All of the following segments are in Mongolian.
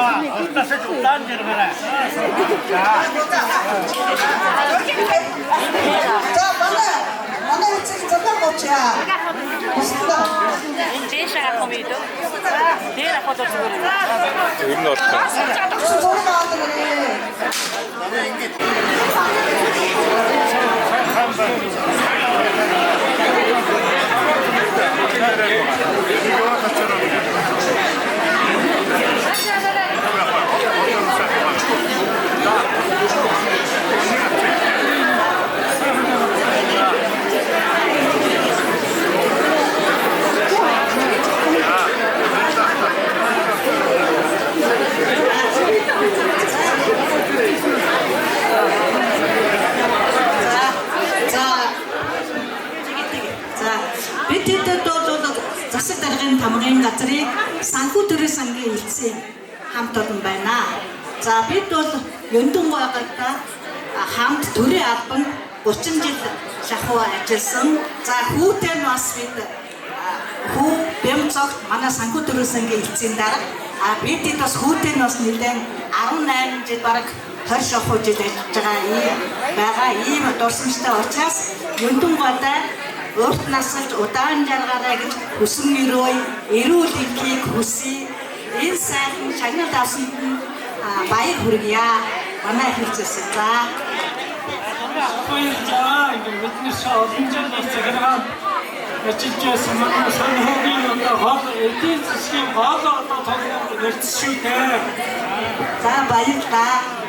Ortasıç ulan cirgara. Bana için zaman boşa. Değişen komiydi. Değil fotoğraf görüyor. Ürün orta. Sorun aldı beni. Засаг даргын тамгын газрыг санхүү төрийн сангийн элцээ хамт олон байна. За бид бол Ёндон байгальтай хамт төрийн албан 30 жил шахуу ажилласан. За хүүтэй нь бас бид хүү бэмцогт манай санхүү төрийн сангийн элцээнд дараа бид бас хүүтэй нь бас нэлээд 18 жил бараг 20 шахуу жил ажиллаж ийм дурсамжтай учраас Ёндон гадаа урт насалж удаан жаргаараа гэж хүсэн эрүүл энхийг хүсье. Энэ сайхан шагнал авсанд нь баяр хүргье. Манай хэлцээсэн. За. 이게 웨트니스 어딘지 제가 진짜서 만나 선호기는 또 에티스키 와서 또 더는 낼수 돼. 자, баярлалаа.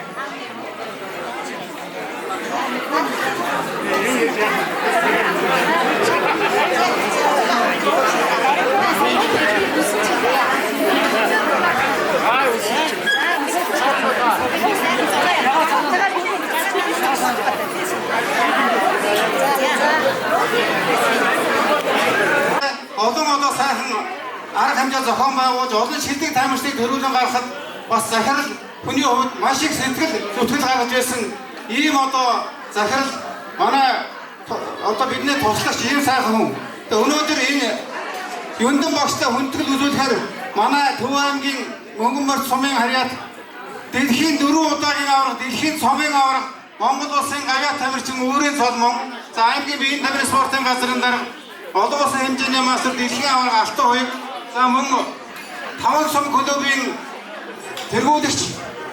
Одоо сайхан арга хэмжээ зохион байгуулж олон шилдэг таамаглалыг төрүүлэн гаргахад бас захирал хүний хувьд маш их сэтгэл зүтгэл гаргаж байсан ийм одоо захирал манай одоо бидний туслагч ийм сайхан хүн. Тэгээ өнөөдөр энэ Ёндон багштай хүндэтгэл үзүүлэхээр манай Төв аймгийн Мөнгөнмөр сумын харьяат дэлхийн 4 удаагийн аврах дэлхийн цомын аврах Монгол улсын гавьяа тамирчин өөрийн цолмон за аймгийн биеийн тамирын спортын газрын дарга олон улсын хэмжээний мастер дэлхийн аврах алтан хувийг за мөн 5 сум клубын тэргүүлэгч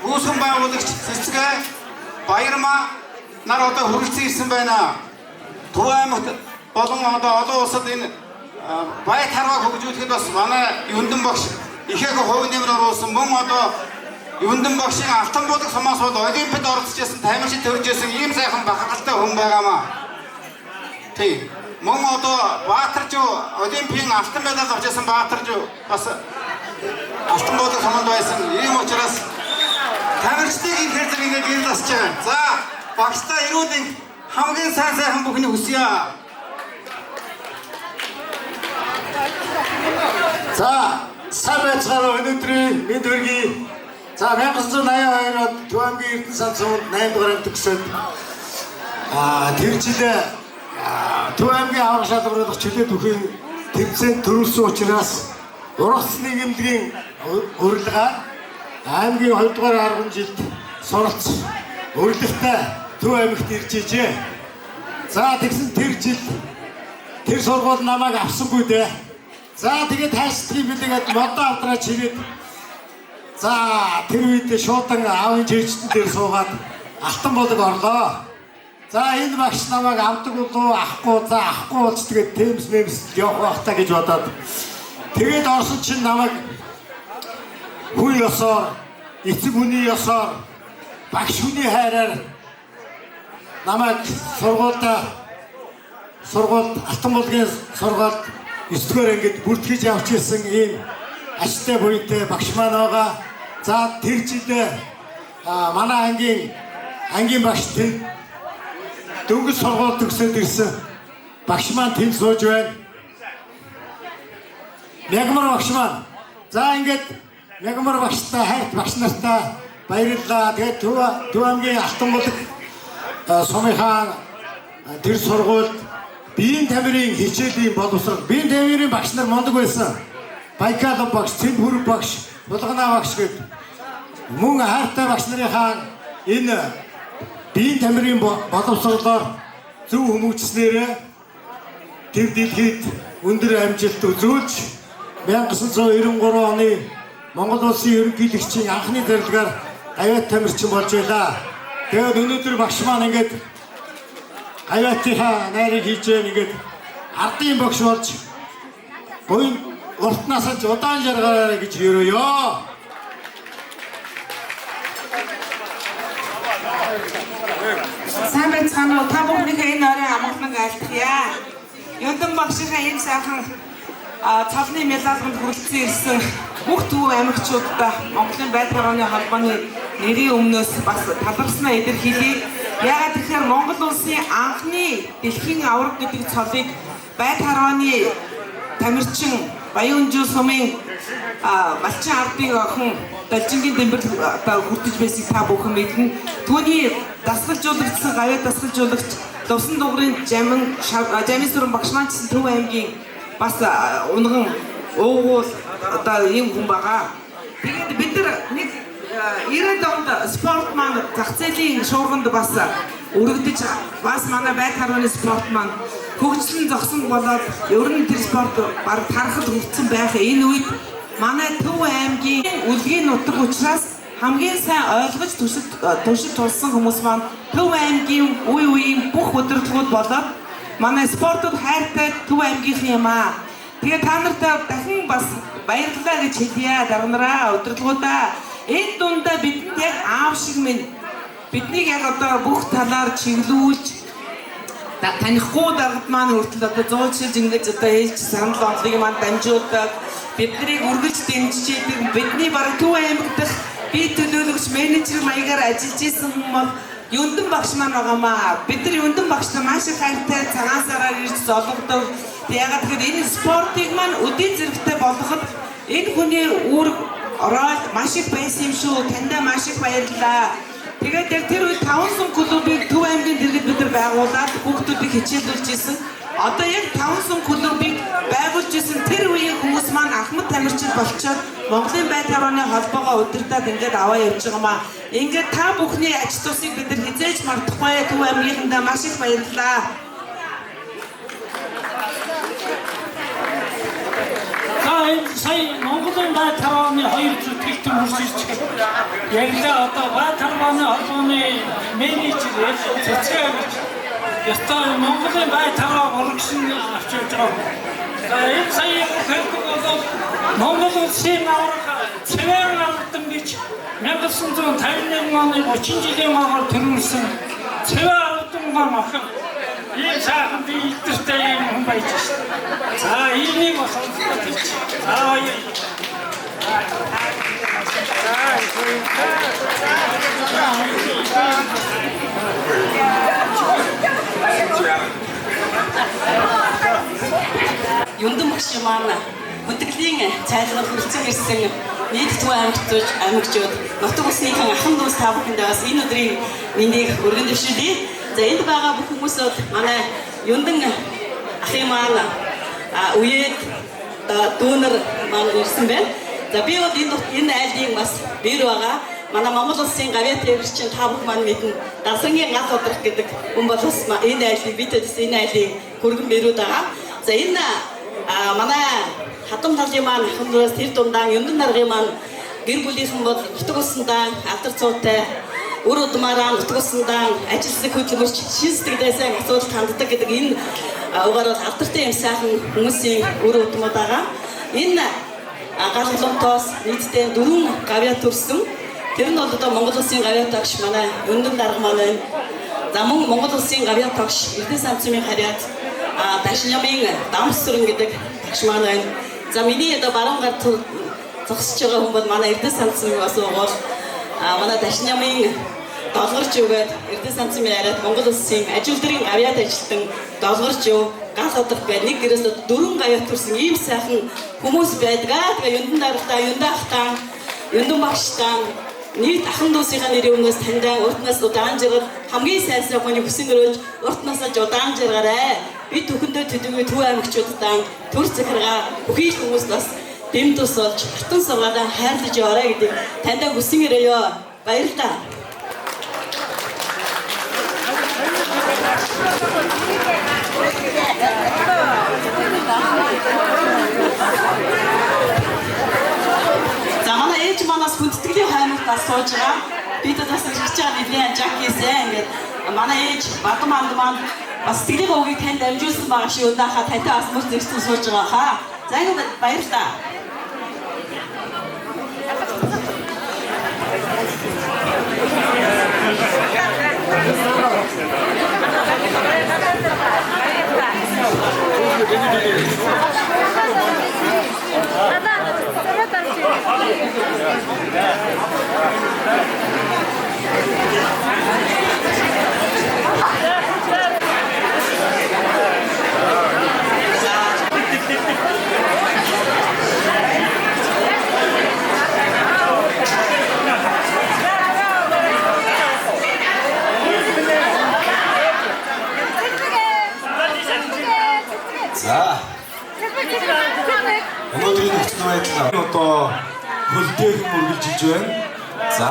үүсгэн байгуулагч Цэцгээ Баярмаа нар одоо хүрэлцэн ирсэн байна. Төв аймагт болон одоо олон улсад энэ бай таргаа хөгжүүлэхэд бас манай Ёндон багш ихээхэн хувь нэмэр оруулсан мөн одоо Ёндон багшийн алтан буудаг сумаас бол олимпиад оролцож тамирчид төрж байсан ийм сайхан бахархалтай хүн байгаамаа. Тийм. Мөн одоо Баатаржуу олимпийн алтан медаль авч ирсэн Баатаржуу бас алтан буудаг суманд байсан. Ийм учраас тамирчдын энэ хэрэглэгийг гэрэл засч байгаа. За багштай ирүүлэн хамгийн сайхан бүхний хүсье. За, сайн байцгаана өнөөдрийн мэд хүргэе. За 1982 онд Төв аймгийн Эрдэнэ сан суманд 8 дугаар амт төгсөөд тэр жилээ Төв аймгийн аврах шалгаруулах чөлөөт бүхэн тэмцээнд төрүүлсэн учраас уралцны гэмтгийн урилгаар аймгийн 2 дугаар арган жилд суралц урилгатай Төв аймагт ирж ижээ. За тэгсэн тэр жил тэр сургууль намайг авсангүй дээ. За тэгээд хайшдаг юм билээгээд модоо авдраач ирээд за тэр үед шуудан аавын жирчтэн дээр суугаад алтан болог орлоо. За энэ багш намайг авдаг болов авахгүй за авахгүй болж тэгээд темс явах байхтаа гэж бодоод тэгээд орсон чинь намайг хүн ёсоор эцэг хүний ёсоор багш хүний хайраар намайг сургуульд алтан болгын сургуульд 9-р ангид бүртгэж явж ирсэн ийм ашигтай буйнтай багш маань байгаа. За тэр жилээ манай ангийн багш дөнгөж сургууль төгсөөд ирсэн багш маань тэнд сууж байна. Мягмар багш маань. За ингээд Мягмар багштай хайрт багш нартай баярлалаа. Тэгээд Төв аймгийн алтан болог сумынхаа тэр сургуульд биеийн тамирын хичээлийн боловсрол биеийн тамирын багш нар мондог байсан. Байкалов багш, Цэнхүр багш, Булгана багш гээд мөн хайртай багш нарынхаа энэ биеийн тамирын боловсролоор зөв хүмүүжснээрээ тэр дэлхийд өндөр амжилт үзүүлж 1993 оны Монгол улсын ерөнхийлөгчийн анхны зарилгаар гавьяат тамирчин болж байлаа. Тэгээд өнөөдөр багш маань ингээд гавьяатынхаа найрыг хийж ингээд ардын багш болж буян уртнасаж удаан жаргаарай гэж ерөөё. Сайн байцгаана уу? Та бүхнийхээ энэ орой амгалан айлтгая. Юндан багшийнхаа энэ сайхан цалны медалд хүрэлцэн ирсэн бүх төв амигчуудаа Монголын байдлын орны холбооны нэрийн өмнөөс бас талархснаа илэрхийлье. Яагаад тэгэхээр Монгол улсын анхны дэлхийн аварга гэдэг цолыг байдлын орны тамирчин Баян Үнжил сумын малчин ардын охин Далжингийн Дэмбэр хүртэж байсыг та бүхэн мэднэ. Түүний дасгалжуулагчсан гавьяат дасгалжуулагч Лувсан дугрын Жамин сүрэн багш маань гэсэн Төв аймгийн бас унган уугуул одоо ийм хүн байгаа. Тэгээд бид нар нэг 90-ад онд спорт маань зах зээлийн шуурганд бас өргөдөж бас манай байдлын орны спорт маань хөгжлөн зогсон болоод ер нь тэр спорт баг тархад хүрсэн байх. Энэ үед манай Төв аймгийн үлгийн нутаг учраас хамгийн сайн ойлгож туршид тулсан хүмүүс маань Төв аймгийн үе үеийн бүх удирдлагууд болоод манай спортод хайртай Төв аймгийнхан юм аа. Тэгээ та нартай дахин бас баярлалаа гэж хэлье. Дарганараа удирдлагуудаа энэ дундаа бидэнд яг аав шиг минь биднийг яг одоо бүх талаар чиглүүлж танихгүй даргад маань хүртэл одоо 100 жил ингэж одоо ээлж санал онцлог маань дамжуулдаг биднийг үргэлж дэмжиж идэг бидний бараг Төв аймаг дахь бие төлөөлөгч менежер маягаар ажиллаж исэн хүн бол Юндан багш маань байгаамаа. Бид нар Юндан багштай маш их хайртай цагаан сараар ирж золгодог. Ягаад гэхээр энэ спортыг маань өдий зэрэгтэй болгоход энэ хүний үүрэг ороод маш их байсан юм шүү. Таньда маш их баярлалаа. Тэгээд тэр үед 500 клубыг Төв аймгийн дэргэд бид нар байгуулад хүүхдүүдийг хичээлүүлж исэн. Одоо яг 500 клубыг байгуулж исэн тэр үеийн хүмүүс маань Ахмад тамирчин болчоод Монголын байдлын орны холбоогоо удирдаад ингээд аваа явж байгаамаа. Ингээд та бүхний аж тусыг бид нар хизээж мартахгүй. Төв аймгийнхандаа маш их баярлалаа. Сая Монголын байдлын орны 200 тэлтэн хүрсэж ярьлаа. Одоо байдлын орны холбооны менежер цэцгээс ястаа Монголын байдлын оргишин авч явж байгаа. За энэ сая хэлбэл Монгол улсын аварга цэвэр ардсан гэж 1951 оны 30 жилийн магаар төрүүлсэн цэвэр ардсан гам охин ийм сайхан би илтертэй юм хүн байж шээ. За энийг бас онцлог хэлж. За баяр. Юндан багш маань хүндэтгэлийн цайлганд хүрэлцэн ирсэн нийт Төв аймагчууд нутаг улсынхан ахын дүүс та бүхэндээ бас энэ өдрийн мэндийг өргөн дэвшүүлье. За энд байгаа бүх хүмүүсүүд манай Юндан ахын маань үеэд дүүнер маань ирсэн байна. За би бол энэ айлын бас бэр байгаа. Манай Монгол улсын гавьяат тамирчин та бүх маань мэднэ. Дасрангийн гал удрах гэдэг хүн бол бас энэ айлыг бидэс энэ айлын хөргөн бэрүүд байгаа. За энэ манай хатам талын маань хүмүүст тэр дундаа Юндан наргын маань гэр бүлийнхэн бол нутаг улсандаа алдар цуутай үр удмаараа нутаг улсандаа ажилсаг хөдөлмөрч шин сэтгэлдээ сайн асуудал ханддаг гэдэг энэ угаар бол алдартай юм сайхан хүмүүсийн үр удмууд байгаа. Энэ гал улмтоос нийтдээ 4 гавьяат төрсөн. Тэр нь бол одоо Монгол улсын гавьяат багш манай Юндан дарга маань. За мөн Монгол улсын гавьяат багш Эрдэнэ самцмын харьяат Дашнямын Дамсүрэн гэдэг багш маань байна. За миний одоо баруун гар зогсож байгаа хүн бол манай Эрдэнэ самцмын бас угуул манай Дашнямын долгорч өгөөд Эрдэнэ самцмын харьяат Монгол улсын ажилдрын гавьяат ажилтан долгорч өв гал удах гэдэг нэг гэрээс 4 гавьяат төрсэн ийм сайхан хүмүүс байдгаа. Тэгээ Юндан даргатаа, Юндан ахтаа, Юндан багштаа нийт ахын дүүсийнхаа нэрийн өмнөөс таньдаа уртнаас удаан жаргал хамгийн сайн хүний хүсэн өрөөлж уртнаас удаан жаргараа. Би түүхэндээ төдийгүй Төв аймагчуудаа төр захиргаа бүхий л хүмүүст бас дэм тус болж хатан сургаалаа хайрлаж яваарай гэдэг таньда хүсэн ирээё. Баярлалаа. За манай ээж манаас хүндэтгэлийн хаймагтаас сууж байгаа. Бид бас ирж байгаа нэлийн жаккисээ ингээд манай ээж Бадам анд маань бас сэтгэлийн үгийг танд амжуулсан байгаа шиг өнөөхөө тантай бас мөр зэрэгцэн сууж байгаа хаа. За ингээд баярлалаа. За. Өнөөдрийн нөхцөл байдал одоо хөлдөөг үргэлжилж байна. За,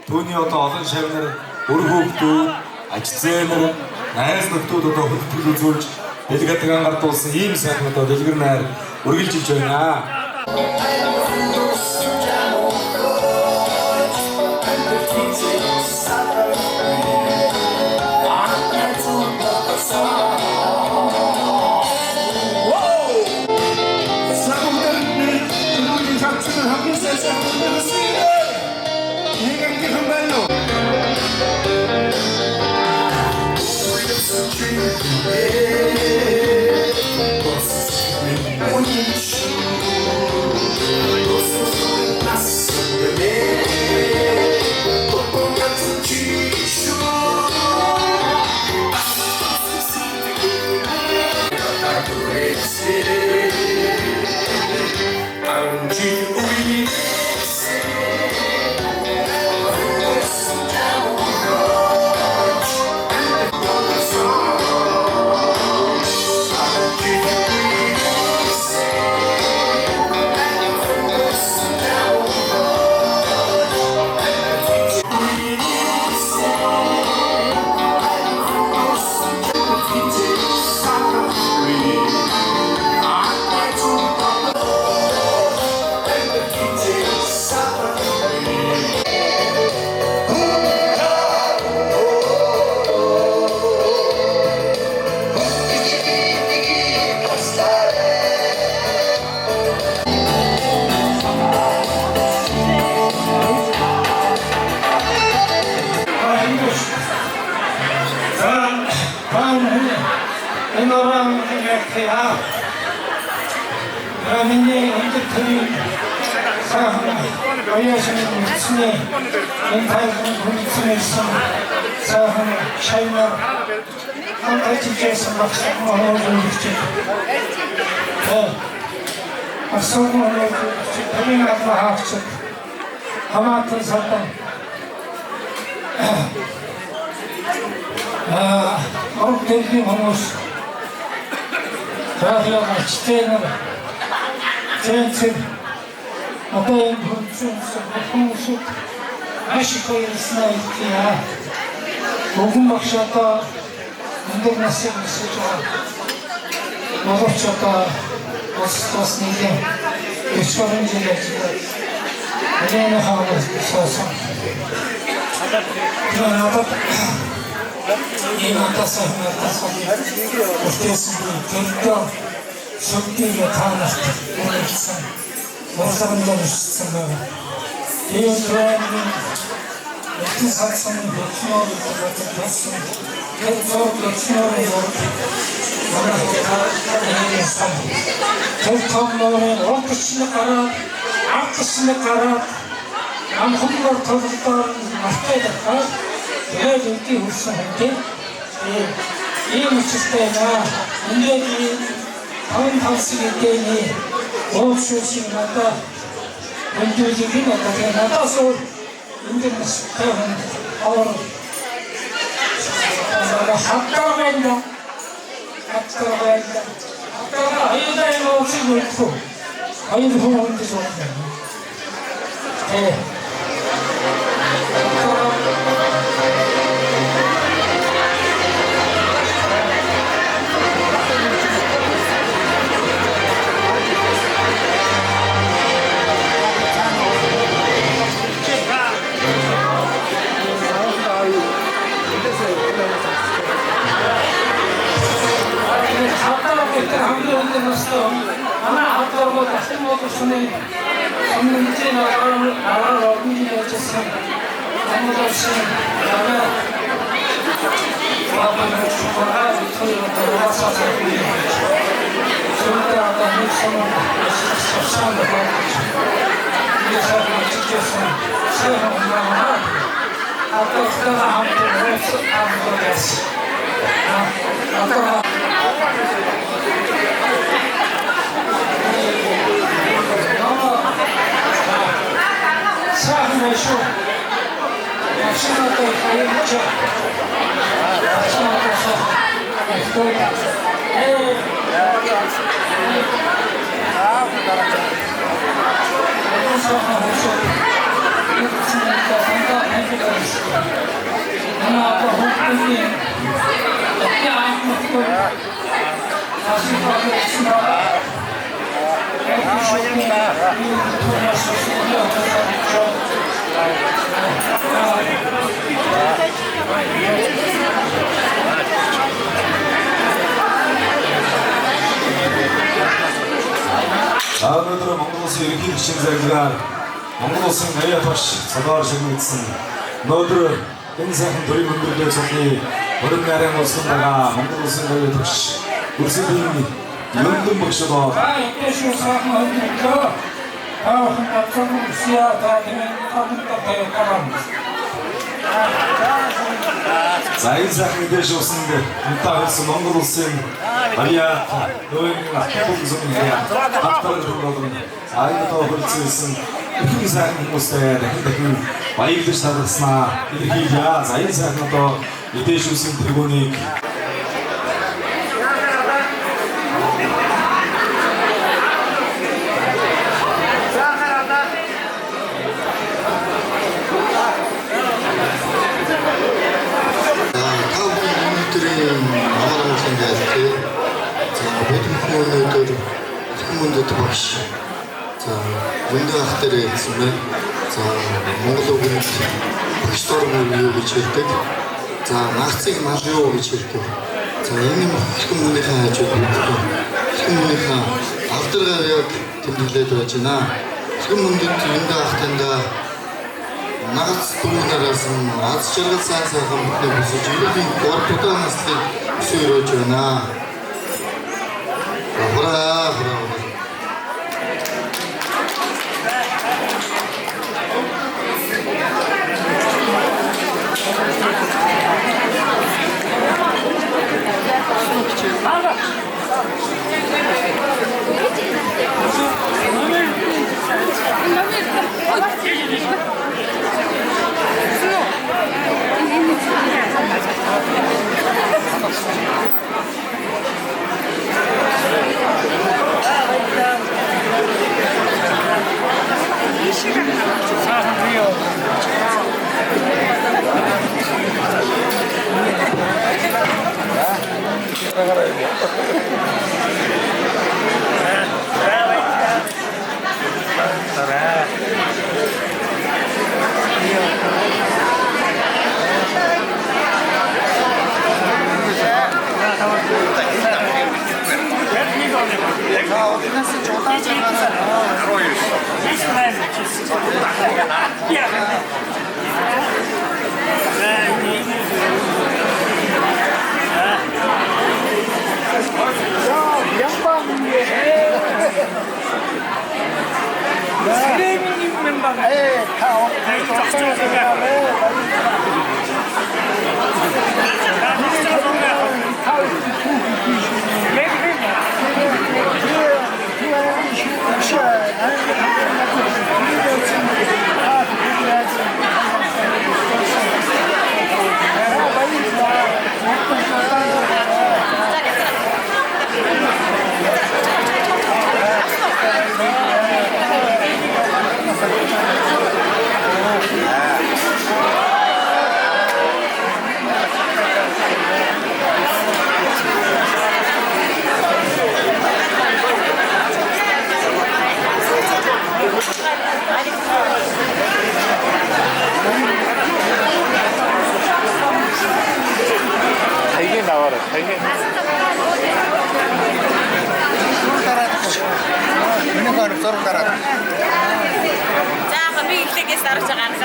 түүний одоо олон шавнар, өр хүүхдүүд, ажзээ нар, найз нөхдүүд одоо хөлдөл үзүүлж дэлгэдэг ангардуулсан ийм сайхан одоо дэлгэр найр үргэлжилж байна. Миний өндөрлөгийн сайхан ояашны үсний энэ тайван хүнсэнсэн сайхан шайнаар античсэн багсан моолж асуумаар тэмээн аваач хамаатан сатан ордергийн хүмүүс радиогачтэнэр Цэнцэр одоо энэ хүнсэнсэн хүмүүсүүд маш их баярлалаа ихья. Бүгэн багш одоо өндөр насыг өсөж байгаа. Боловч одоо бас нэгэн өсвөрөн жил ажиллаад энэ хавар суусан. Тэгээд энэ атасан өстэйсэн төлдөө Шүтгийг таанах болсон. Боловсронгоо ирсэн байна. Тэгээд районын эцэг саксны хөтөлмөр болсон. Тэгээд хөтөлмөр тэр томнорын онгоцны гараад амхмар толгодоор мартаа. Тэгээд үгүй хүрсэн юм. ийм үстэй наа. Ингээд Таван талсыг эдгэний офшоршин надаа өндөрлөгийн надаас энэ настай ор хаттарвэнда хаттарвэнда аюултай офшор Хоёр хүн өнгөж байна. 오늘은 Монгол Улсын ерөнхий гишүүн захиргаар Монгол Улсын аяа тош цолоор шигнэгдсэн өнөөдөр энэ сайхан төрийн өндөрлөө цолны өрөм нарийн улсын байгаа Монгол Улсын аяа тош үрсэлийн Лондон багшдаа Эшүү сайхан өндөрлөө аахан татсан үсия таамын хамтдаа таван. За энэ сайхан мэдээж усанд өнтаа хэлсэн Монгол Улсын аяа нөөний ахиад үзүүлнэ. Хатар болгон аяа тоо хөлцсөн их сайхан хүмүүстэй дахин баярлаж талархснаа илэрхийлье. За энэ сайхан одоо мэдээж үсэн тэргүүнийг өнөөдөр хүмүүнд багш за өндөр ах дээр хэлсэн байна. За Монгол үгэнд багш дурмын юу гэж хэлдэг. За нагцыг мал юу гэж хэлдэг. За энэ хүмүүнийхээ хажууд хүмүүнийхээ авдаргаар яг тэмдэглээд байж байна. Хүмүүнд өндөр ахтанда нагац түүнээс аз жаргал сайн сайхан бүхний бүсэж ирүүлийн гурдудаа наслыг өсөөрөж байна. Бра. 달게 나와라. 달게. Миний хоног зураг дараад. За би ихлэгээс дарж байгаа юм.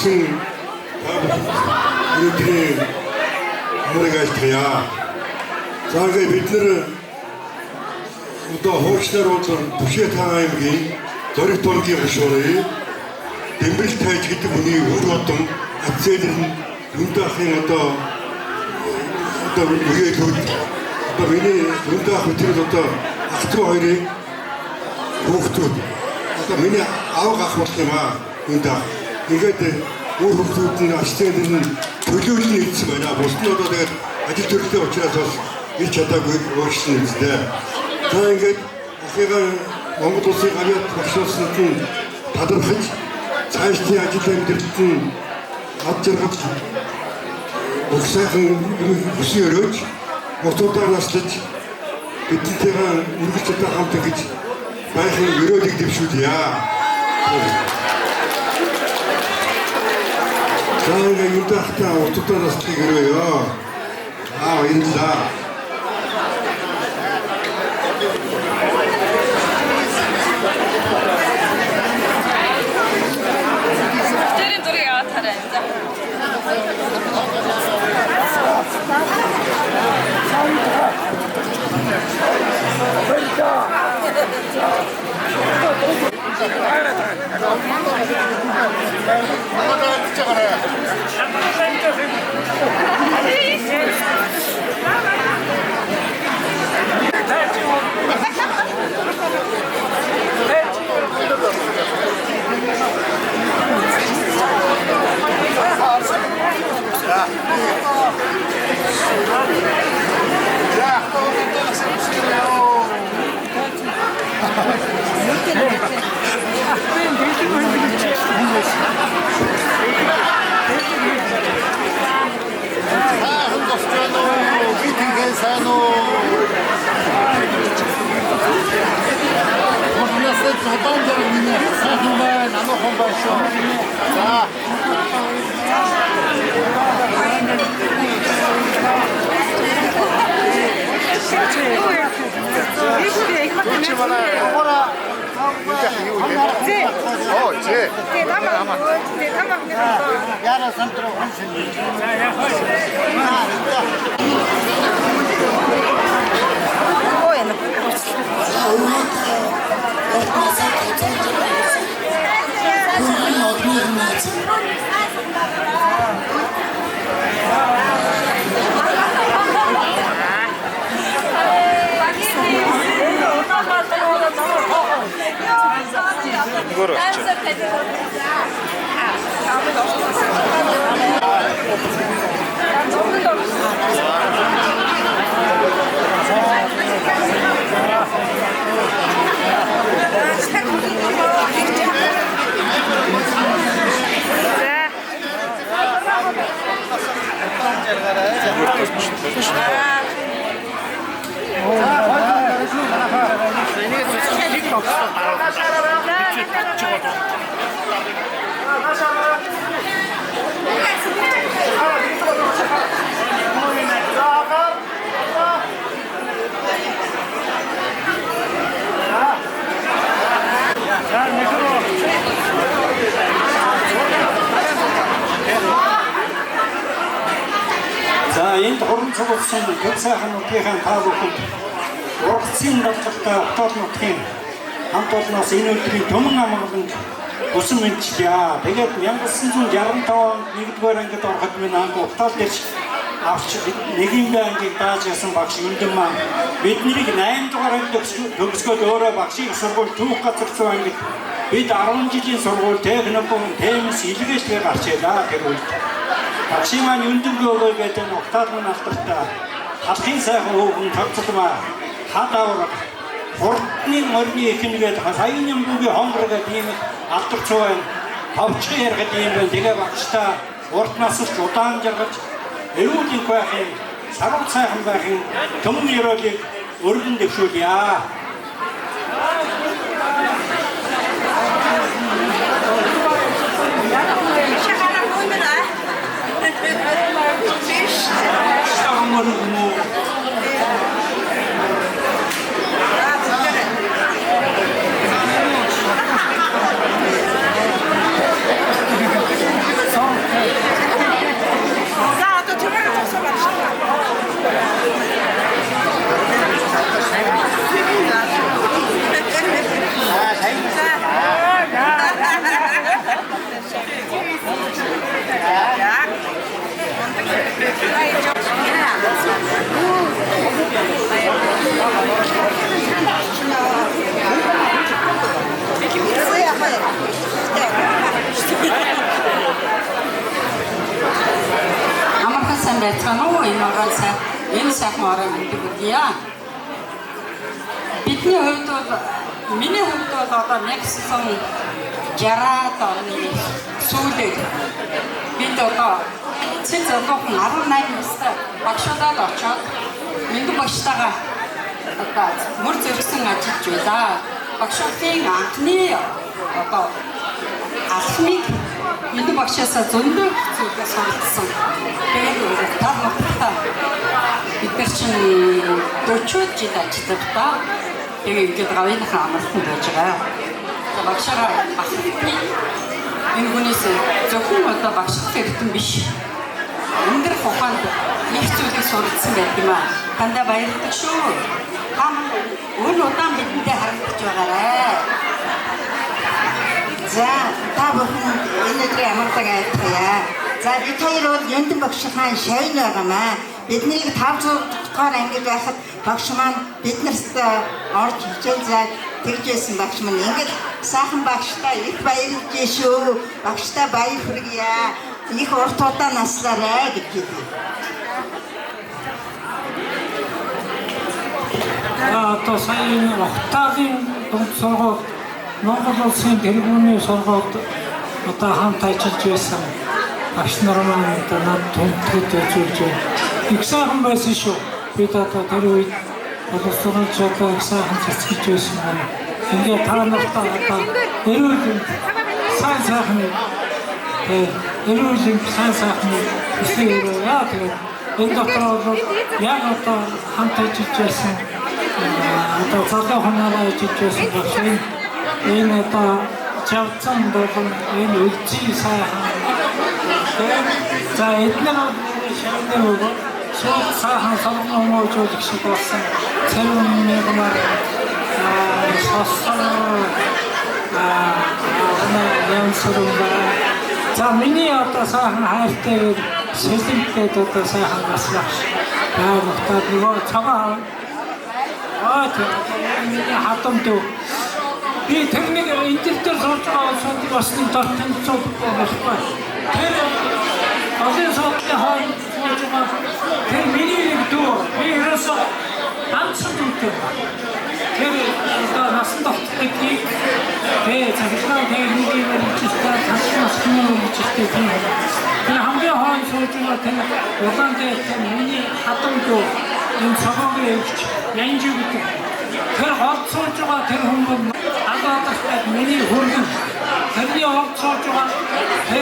ирсэн өнөөдрийн амрыг айлтгая. За ингээд бид нэр одоо хуучнаар бол Түшээхан аймгийн Зориг тулгийн гишүүрээ Дэмбэрэл тайж гэдэг хүний үр одон Ацэлэн Дүндаахын одоо үеэл одоо миний Дүндаах тэр одоо ах トゥ хоёрын хүүхдүүд одоо миний аав ах болох юм аа. Дүндаах ингээд өөр хүүхдүүд нь Ацэлэн төлөөлөл хийсэн байна. Бус нь одоо тэгээд ажил төрөлтэй учраас бас ирч чадаагүй өөрчлөн үстэй. За ингээд ахыгаа Монгол улсын гавьяат багшуулсанд нь талархаж цаашдын ажил амьдралд нь ад жаргал бүх сайхан хүсээ өрөөж мотуудаар наслаж бидэнтэйгээ үргэлж одоо хамт ингэж байхын өрөөлийг дэвшүүлье. За ингээд юу дахтаа мотуудаар наслахыг өрөөё. Баярлалаа. За энд хорон цугсан төв сайхан нутгийн таа бүхэнд ургацын давталтай Октод нутгийн хамт олноос энэ өдрийн төмөн амгаланд усан мэдчилээ. Тэгээд 1965 онд 1-р ангид ороход минь анх Октод дээрч авч нэгэндээ ангийг дааж ясан багш Юндэн маань биднийг 8-р ангид төгсгөөд өөрөө багшийн сургууль түүх газар зүй ангид бид 10 жилийн сургууль техникум темс илгээшлээ гарчээлаа тэр үед. Багшийн маань Юндэнгүй өгөө гэдэг нь Октод маань алдартай халахын сайхан өвгөн тавцалмаа хад авраг хурдны морины ихнэгээд саяны бүгийн хонгор гэдэг ийм алдар цувын товчхон яргад ийм байна. Тэгээ багштай урд насч удаан жаргаж эрүүлийн байхын саруу сайхан байхын төмөн ёроолыг өргөн дэвшүүлье. байцгаана уу? Энэ орон сайн энэ сайхан орон гэдэг үгийа. Бидний хувьд бол миний хувьд бол одоо 1960-аад оны сүүлд бид одоо цэц залуухан 18 настай багшуудад очоод Мэндэг багштайгаа одоо мөр зэрэгсэн ажиллаж байлаа. Багшуудын анхны одоо алхмыг Мэндэг багшаасаа зөндөө зүйлээ суралцсан. Тэгээд тав нутагтаа бид нар чинь 40 жил ажиллав та. Тэгээд ингээд гавьяахан амархан байж байгаа. Багшаараа энэ хүнээс зөвхөн одоо багшлах хэрэгтэн биш. Өндөр ухаанд их зүйлийг суралцсан байдаг юм аа. Тандаа баярлалаа шүү. Өн удаан бидэнтэй харагдаж байгаарай. За та бүхэн энэ өдрийн амардаг айлтгая. За бид хоёр бол Яндан багш хаан шавь байгаамаа. Биднийг 500 дугаар ангид байхад багш маань биднэрт орж хичээл зааж тэгжсэн багш маань ингээд сайхан багштай их баярлж шүү. Багштай баяр хүргье. Их урт удаан наслаарай гэж хэлээ. Одоо сайн Октавийн дунд сургууль Монгол улсын тэргүүний сургуульд одоо хамт ажиллаж байсан багш нар маань одоо над томтгод ажиллаж байна. Их сайхан байсан шүү. Бид одоо тэр үед боловсруулж одоо их сайхан цэцгэлж байсан байна. Ингээд та нартай одоо эрүүл сайн сайхан эрүүл сайн сайхан үсээрээ яа тэгээд энэ дотор бол яг одоо хамт ажиллаж байсан одоо цаатаа хонороо ажиллаж байсан багш энэ одоо чавцсан болон энэ үлций сайхан за эдгээр шавны өгөө сайхан салган өмөөжүүлэх шиг болсон цэрэн мэгмар соссон за миний одоо сайхан хайртай сэлэнтэй одоо сайхан баслаа нутаг нөгөө цагаан миний хатамд би техник интернетээр суулж байгаа улсууд басны тотын цог болохгүй. Тэр олон суулгын хооронд суулж байгаа тэр миний дүү би ерөөсөө ганцхан дүүтэй. Тэр одоо насан тогтдог тийм захирлаа техникийн мэргэжтэй таньсан мэргэжтэй тийм. Тэр хамгийн хооронд суулж байгаа тэр улаан дээр миний хатамд энэ цагаагийн өвч янж гэдэг. Тэр холд суулж байгаа тэр хүмүүс одоо миний хөргөн тэрний холд суулж байгаа